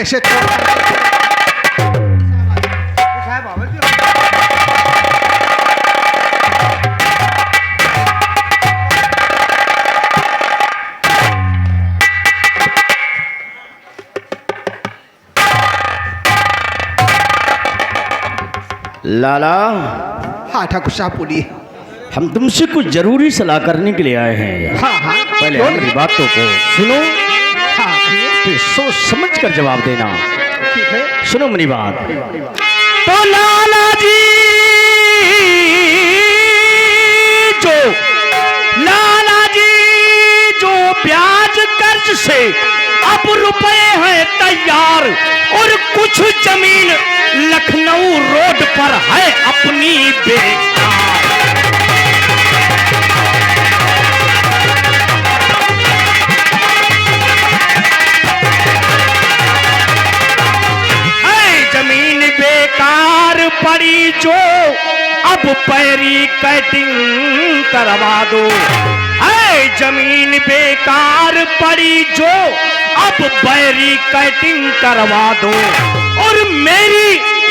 ऐसे तो लाला, हाँ ठाकुर साहब बोलिए। हम तुमसे कुछ जरूरी सलाह करने के लिए आए हैं। हाँ हाँ पहले हमारी बातों को सुनो, हाँ फिर सोच समझ कर जवाब देना। ठीक है। सुनो मेरी बात। तो लाला जी जो ब्याज कर्ज से अब रुपए हैं तैयार और कुछ जमीन लखनऊ रोड पर है अपनी बेकार। जमीन बेकार पड़ी जो अब पैरी कटिंग करवा दो। जमीन बेकार पड़ी जो अब पैरी कटिंग करवा दो और मेरी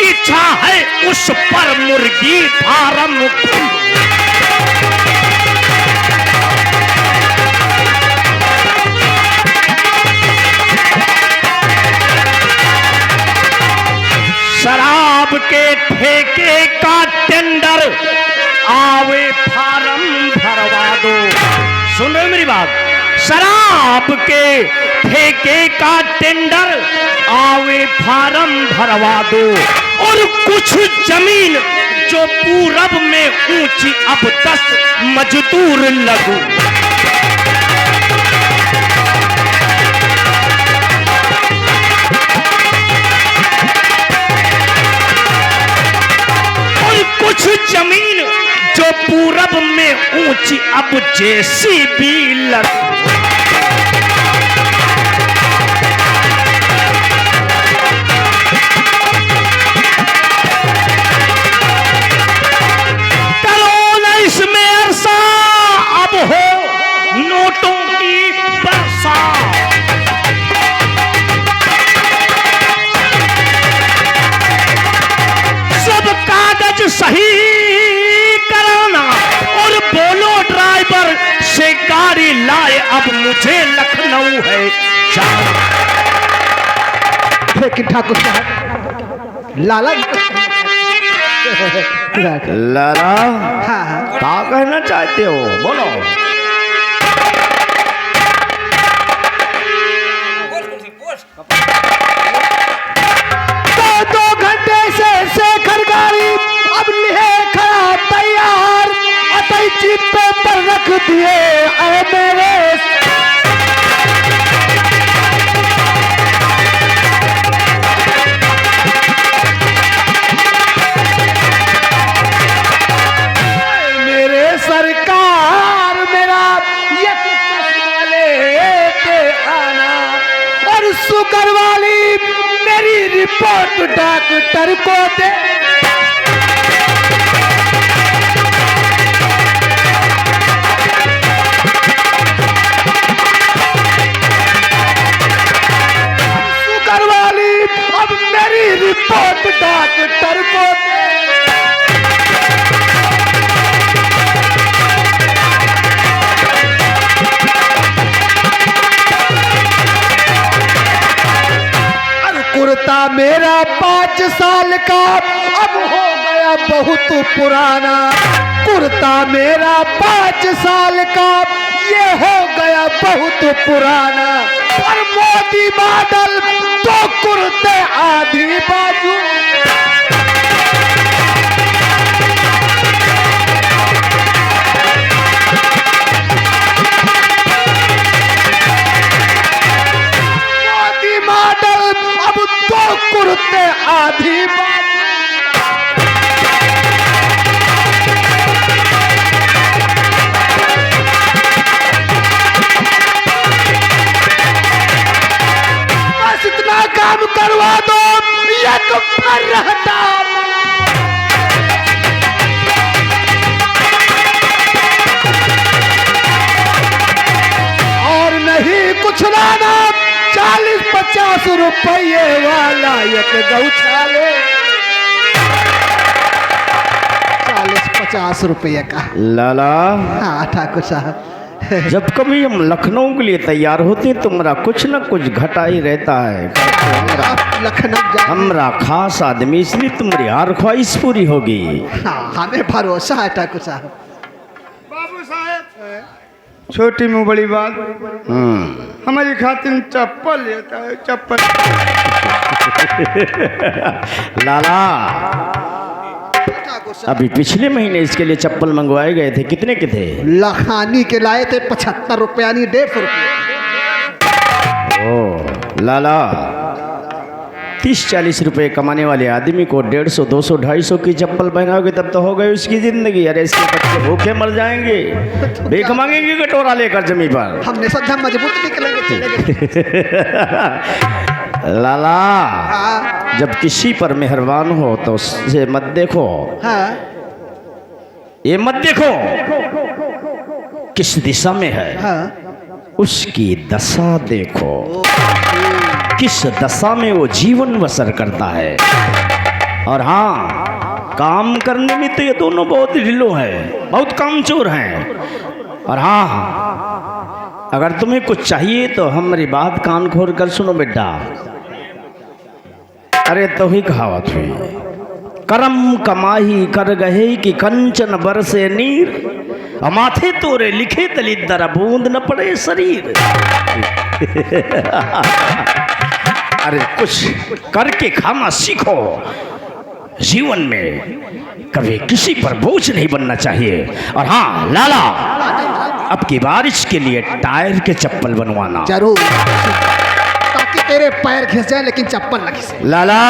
इच्छा है उस पर मुर्गी फार्म शराब के ठेके का टेंडर आवे फार्म भरवा दो। सुन रहे मेरी बात। शराब के ठेके का टेंडर आवे फार्म भरवा दो और कुछ जमीन जो पूरब में ऊंची अब 10 मजदूर लगू। कुछ जमीन जो पूरब में ऊंची अब जेसीबी लगू। चलो न इसमें अरसा अब हो नोटों की बरसा। सब कागज सही कराना और बोलो ड्राइवर से गाड़ी लाए अब मुझे लखनऊ है जाना। लेकिन ठाकुर साहब लाला लाला, हाँ हाँ क्या कहना चाहते हो बोलो। दो घंटे से शेखर गाड़ी अब लिए खड़ा तैयार अतई जीप पर रख दिए ऐ मेरे। मेरे सरकार मेरा ये लेते आना और शुगर वाली मेरी रिपोर्ट डॉक्टर को दे। शुगर वाली अब मेरी रिपोर्ट डॉक्टर को दे। कुर्ता मेरा 5 साल का अब हो गया बहुत पुराना। कुर्ता मेरा 5 साल का ये हो गया बहुत पुराना और मोदी मॉडल तो कुर्ते आधी बाजू। मोदी मॉडल अब तो कुर्ते आधी बाजू। बस इतना काम करवा दो, एक पर रहता रुपये वाला एक गौशाले 40-50 रुपये का। लाला, हाँ ठाकुर साहब, जब कभी हम लखनऊ के लिए तैयार होते हैं तो मेरा कुछ न कुछ घटा ही रहता है। आप लखनऊ जा, हमरा खास आदमी, इसलिए तुम्हारी हर ख्वाहिश पूरी होगी। हाँ हमें भरोसा है ठाकुर साहब। बाबू साहब, छोटी मुँह बड़ी बात, हमारी खातिर चप्पल लेता है, चप्पल। लाला, ठाकुर साहब, अभी पिछले महीने इसके लिए चप्पल मंगवाए गए थे, कितने के थे? लखानी के लाए थे 75 रुपये यानी 150 रुपये। ओ लाला, 30-40 रुपए कमाने वाले आदमी को 150, 200, 250 की चप्पल पहनाओगे तब तो हो गई उसकी जिंदगी। अरे इसके बच्चे भूखे मर जाएंगे, भीख मांगेंगे कटोरा लेकर जमीन पर। हमने सोचा मजबूत निकलेंगे, चलेंगे। लाला, हाँ जब किसी पर मेहरबान हो तो उसे मत देखो, हाँ, ये मत देखो किस दिशा में है, हाँ। उसकी दशा देखो, किस दशा में वो जीवन बसर करता है। और हाँ, काम करने में तो ये दोनों बहुत ढिलो हैं, बहुत कामचोर हैं। और हाँ, अगर तुम्हें कुछ चाहिए तो हमारी बात कान खोल कर सुनो बेटा। अरे तो ही कहावत हुई, करम कमाही कर गहे कि कंचन बरसे नीर, माथे तोरे लिखे दलिद्दर बूंद न पड़े शरीर। अरे कुछ करके खाना सीखो, जीवन में कभी किसी पर बोझ नहीं बनना चाहिए। और हाँ लाला, अब की बारिश के लिए टायर के चप्पल बनवाना जरूर, ताकि तेरे पैर घिस जाए लेकिन चप्पल न घिसे। लाला।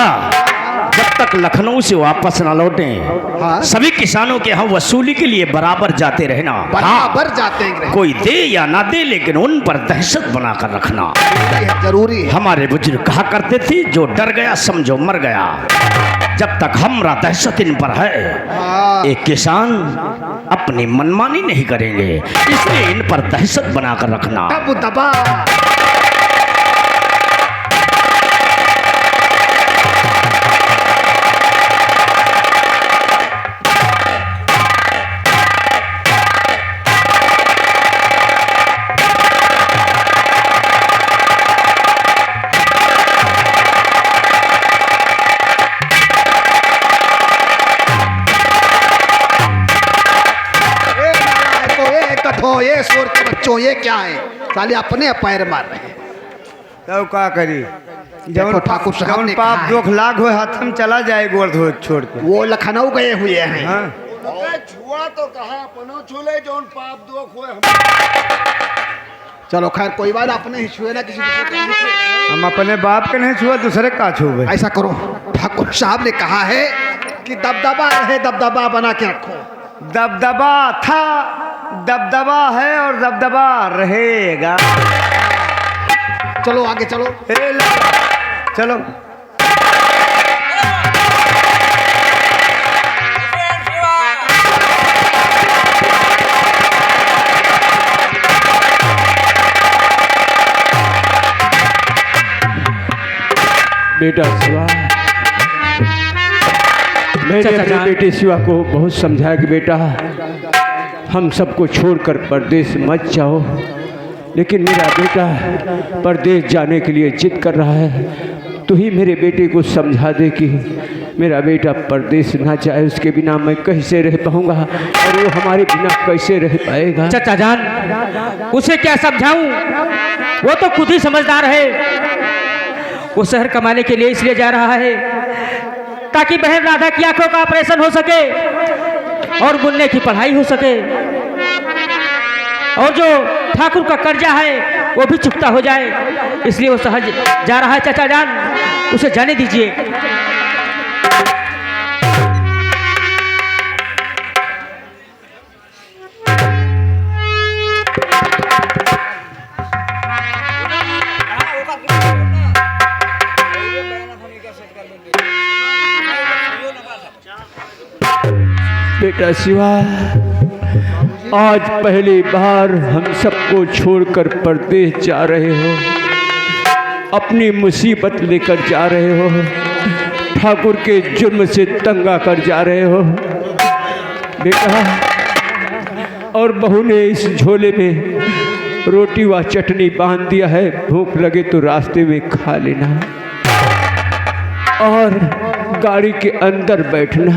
जब तक लखनऊ से वापस ना लौटें, हाँ? सभी किसानों के यहाँ वसूली के लिए बराबर जाते रहना। बराबर जाते हैं, कोई दे या ना दे लेकिन उन पर दहशत बनाकर रखना जरूरी है। हमारे बुजुर्ग कहा करते थे, जो डर गया समझो मर गया। जब तक हमरा दहशत इन पर है, हाँ। एक किसान अपनी मनमानी नहीं करेंगे, इसलिए इन पर दहशत बनाकर रखना। दब दबा ये शोर के बच्चों, ये क्या है? साले अपने पैर मार रहे हैं। तो क्या करी, देखो ठाकुर साहब ने पाप कहा है। दुख लाख हुए हाथ में चला जाए गोड़ धो छोड़ के। वो लखनऊ गए हुए हैं। हाँ? छुआ तो कहा अपनो छूले जो पाप दुख हुए। चलो खैर कोई बात, अपने ही छुए ना किसी दूसरे के नहीं छुए। हम अपने बाप के नहीं छुआ, दूसरे का छुए। ऐसा करो, ठाकुर साहब ने कहा है कि दबदबा रहे, दबदबा बना के रखो। दबदबा था, दबदबा है और दबदबा रहेगा। चलो आगे चलो। ए ला, चलो। बेटा शिवा, मैंने अपने बेटे शिवा को बहुत समझाया कि बेटा हम सबको छोड़कर परदेश मत जाओ, लेकिन मेरा बेटा परदेश जाने के लिए जिद कर रहा है। तो ही मेरे बेटे को समझा दे कि मेरा बेटा परदेश ना जाए, उसके बिना मैं कैसे रह पाऊंगा और वो हमारे बिना कैसे रह पाएगा। चाचा जान, उसे क्या समझाऊं? वो तो खुद ही समझदार है। वो शहर कमाने के लिए इसलिए जा रहा है ताकि बहन राधा की आंखों का ऑपरेशन हो सके और मुन्ने की पढ़ाई हो सके, और जो ठाकुर का कर्जा है वो भी चुकता हो जाए, इसलिए वो शहर जा रहा है। चाचा जान, उसे जाने दीजिए। बेटा शिवा, आज पहली बार हम सबको छोड़कर परदेश जा रहे हो। अपनी मुसीबत लेकर जा रहे हो, ठाकुर के जुर्म से तंग आकर जा रहे हो बेटा। और बहू ने इस झोले में रोटी व चटनी बांध दिया है, भूख लगे तो रास्ते में खा लेना। और गाड़ी के अंदर बैठना,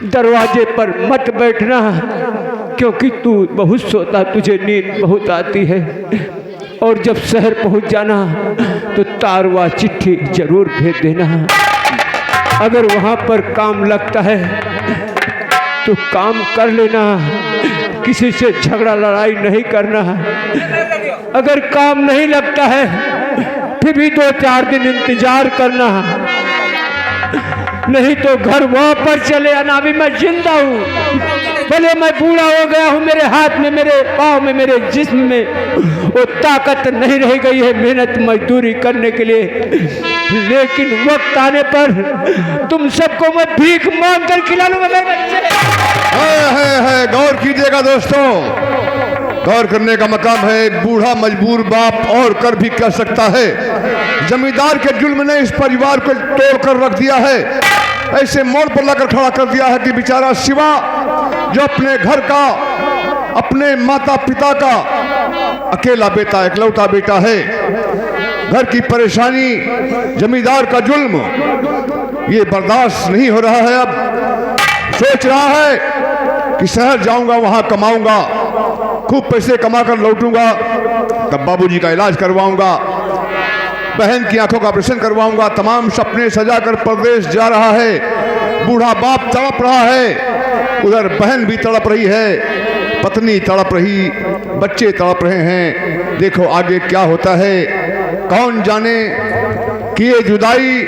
दरवाजे पर मत बैठना, क्योंकि तू बहुत सोता, तुझे नींद बहुत आती है। और जब शहर पहुंच जाना तो तारवा चिट्ठी जरूर भेज देना। अगर वहाँ पर काम लगता है तो काम कर लेना, किसी से झगड़ा लड़ाई नहीं करना। अगर काम नहीं लगता है फिर भी 2-4 दिन इंतजार करना, नहीं तो घर वहाँ पर चले आना। अभी मैं जिंदा हूँ, भले मैं बूढ़ा हो गया हूँ, मेरे हाथ में, मेरे पाँव में, मेरे जिस्म में वो ताकत नहीं रह गई है मेहनत मजदूरी करने के लिए। लेकिन वक्त आने पर तुम सबको मैं भीख मांग कर खिला लूंगा मेरे बच्चे। है गौर कीजिएगा दोस्तों, गौर करने का मकाम है। बूढ़ा मजबूर बाप और कर भी कर सकता है। जमींदार के जुल्म ने इस परिवार को तोड़ कर रख दिया है, ऐसे मोड़ पर लाकर खड़ा कर दिया है कि बेचारा शिवा जो अपने घर का, अपने माता पिता का अकेला बेटा, इकलौता बेटा है, घर की परेशानी, जमींदार का जुल्म ये बर्दाश्त नहीं हो रहा है। अब सोच रहा है कि शहर जाऊंगा, वहां कमाऊंगा, खूब पैसे कमा कर लौटूंगा, तब बाबूजी का इलाज करवाऊंगा, बहन की आंखों का ऑपरेशन करवाऊंगा। तमाम सपने सजाकर परदेश जा रहा है। बूढ़ा बाप तड़प रहा है, उधर बहन भी तड़प रही है, पत्नी तड़प रही, बच्चे तड़प रहे हैं। देखो आगे क्या होता है, कौन जाने कि ये जुदाई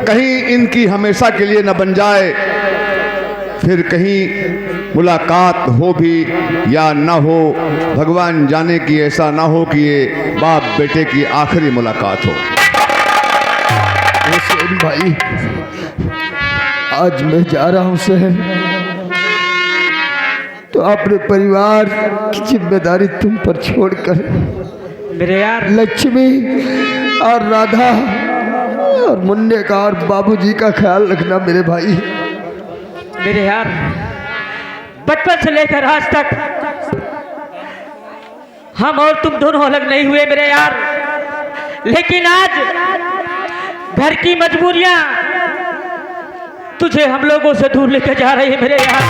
कहीं इनकी हमेशा के लिए न बन जाए, फिर कहीं मुलाकात हो भी या ना हो। भगवान जाने कि ऐसा ना हो कि ये बाप बेटे की आखिरी मुलाकात हो। हुसैन भाई, आज मैं जा रहा हूँ शहर, तो अपने परिवार की जिम्मेदारी तुम पर छोड़कर मेरे यार, लक्ष्मी और राधा और मुन्ने का और बाबूजी का ख्याल रखना मेरे भाई। मेरे यार, बचपन से लेकर आज तक हम और तुम दोनों अलग नहीं हुए मेरे यार, लेकिन आज घर की मजबूरियां तुझे हम लोगों से दूर लेकर जा रही है मेरे यार।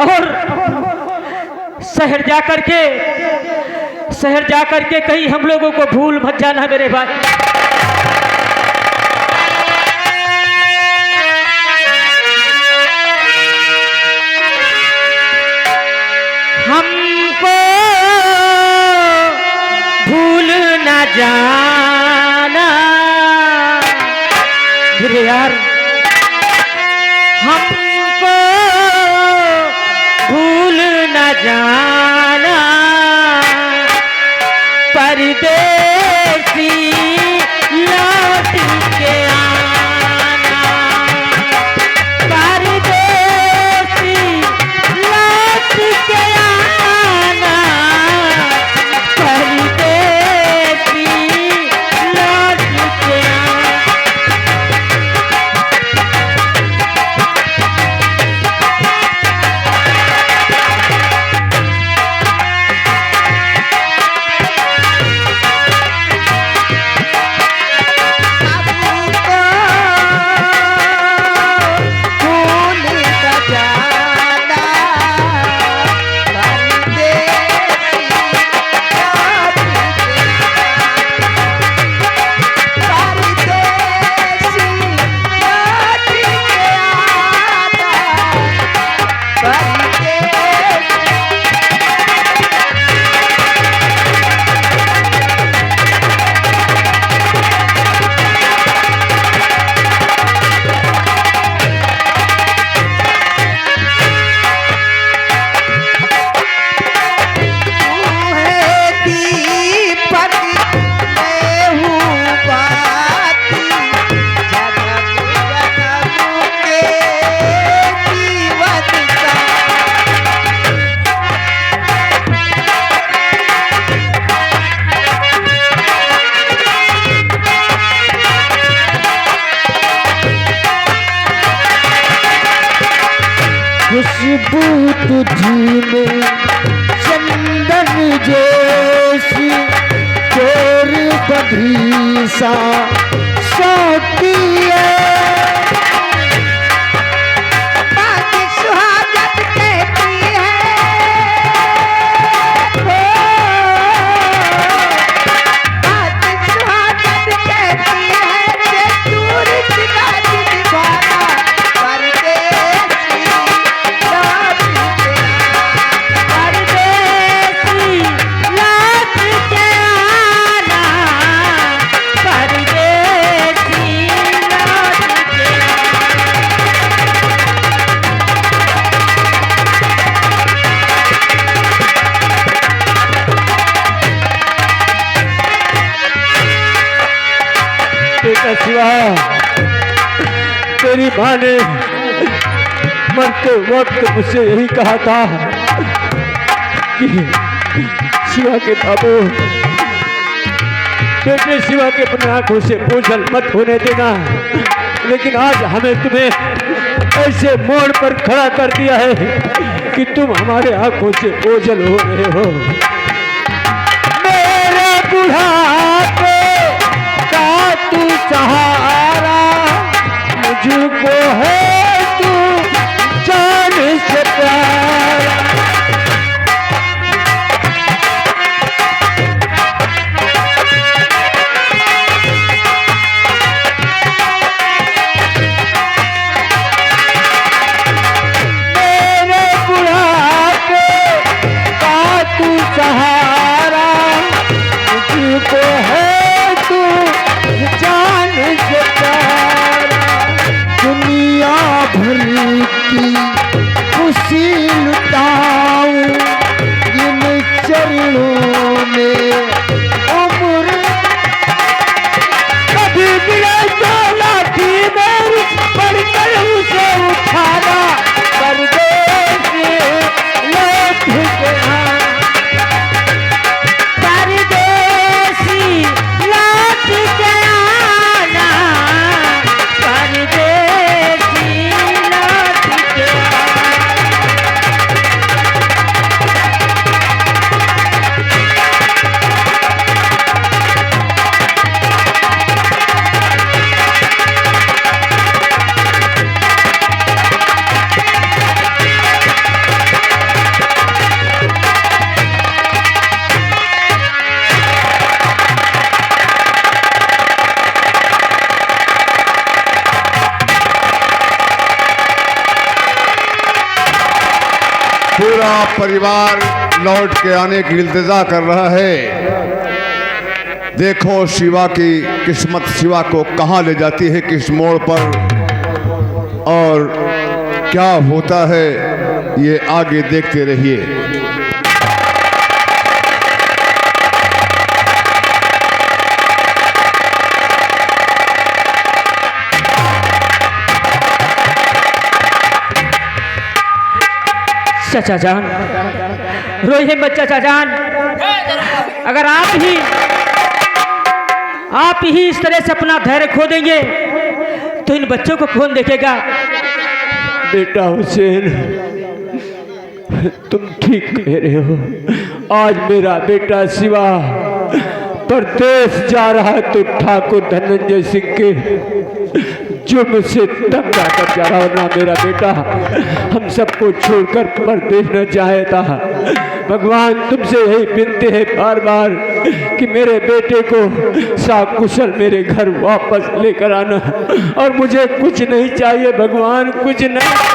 और शहर जाकर के कहीं हम लोगों को भूल मत जाना मेरे भाई। हमको भूल न जाना मेरे यार, हमको भूल न जाना, परदेसी लौट के आना, परदेसी लौट के आना, परदेसी लौट के आना। भी सा शौकी बेटा शिवा, तेरी माँ ने मरते वक्त मुझसे यही कहा था कि शिवा के बाबू, बेटे शिवा के अपनी आंखों से ओझल मत होने देना। लेकिन आज हमें तुम्हें ऐसे मोड़ पर खड़ा कर दिया है कि तुम हमारे आंखों से ओझल हो रहे हो। मेरे बुढ़ापे का तू सहारा, मुझको है तू जान से प्यारा। मेरे बुढ़ापे का तू सहारा, मुझको है तू जान से प्यारा। दुनिया भर की खुशी लुटाऊं इन चरणों में उम्र। कभी गिरे तो लाठी मेरी पढ़कर उसे उठाना, परदेस लौट के आना। परदेसी लौट के आना, परदेसी लौट के आना। पूरा परिवार लौट के आने की इंतजार कर रहा है। देखो शिवा की किस्मत शिवा को कहाँ ले जाती है, किस मोड़ पर, और क्या होता है ये आगे देखते रहिए। चाचा जान, रोइए मत चाचा जान। अगर आप ही इस तरह से अपना धैर्य खो देंगे तो इन बच्चों को कौन देखेगा? बेटा हुसैन, तुम ठीक कह रहे हो। आज मेरा बेटा शिवा परदेश जा रहा है तो ठाकुर धनंजय सिंह के जुर्म से तंग आकर जा रहा, वरना मेरा बेटा हम सबको छोड़कर परदेश न चाहता। भगवान तुमसे यही विनती है बार बार कि मेरे बेटे को साकुशल मेरे घर वापस लेकर आना, और मुझे कुछ नहीं चाहिए भगवान, कुछ नहीं।